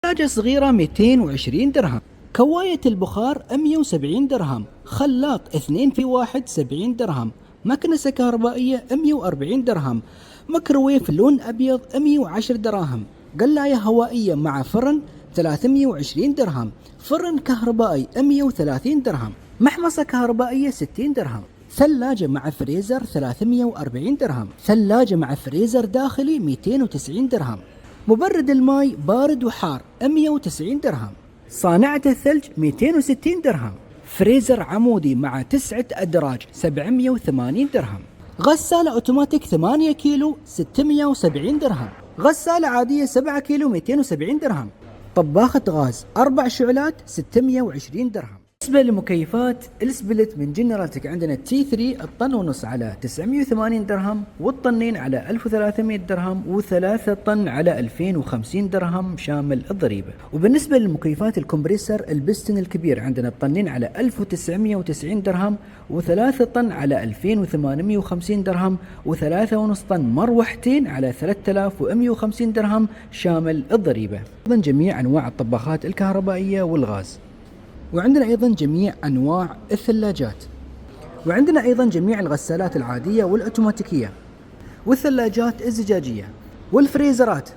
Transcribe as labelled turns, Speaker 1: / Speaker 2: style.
Speaker 1: ثلاجة صغيرة 220 درهم. كواية البخار 170 درهم. خلاط 2 في 1 70 درهم. مكنسة كهربائية 140 درهم. ميكروويف لون أبيض 110 دراهم. قلاية هوائية مع فرن 320 درهم. فرن كهربائي 130 درهم. محمصة كهربائية 60 درهم. ثلاجة مع فريزر 340 درهم. ثلاجة مع فريزر داخلي 290 درهم. مبرد الماء بارد وحار 190 درهم. صانعة الثلج 260 درهم. فريزر عمودي مع 9 أدراج 780 درهم. غسالة أوتوماتيك 8 كيلو 670 درهم. غسالة عادية 7 كيلو 270 درهم. طباخة غاز 4 شعلات 620 درهم. بالنسبة لمكيفات السبلت من جنرال تك عندنا تي 3 الطن ونص على 980 درهم، والطنين على 1300 درهم، و3 طن على 2050 درهم شامل الضريبة. وبالنسبة للمكيفات الكمبريسر البستن الكبير عندنا الطنين على 1990 درهم، و3 طن على 2850 درهم، و3.5 طن مروحتين على 3150 درهم شامل الضريبة. أيضا جميع أنواع الطباخات الكهربائية والغاز. وعندنا أيضا جميع أنواع الثلاجات. وعندنا أيضا جميع الغسالات العادية والأوتوماتيكية، والثلاجات الزجاجية، والفريزرات،